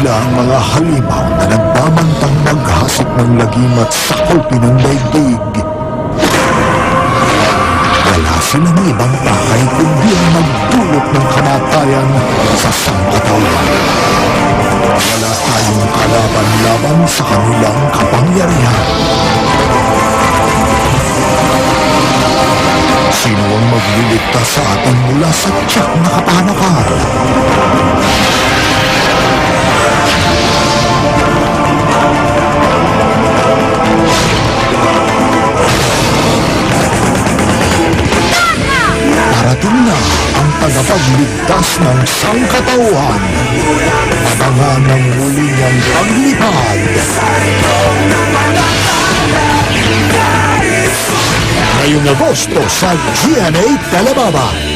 Sila ang mga halimaw na nagbabantang maghasik ng lagim at sakulpin ng daigdig. Wala silang ibang pakay kundi ang magdulot ng kamatayan sa sangkatawan. Wala tayong kalaban-laban sa kanilang kapangyarihan. Sino ang magliligtas sa atin mula sa tiyak na kapanakan? Parating na ang tagapagligtas ng sangkatauhan. Abangan ng muli niyang paglipad. Ngayong Agosto sa GMA Telebaba.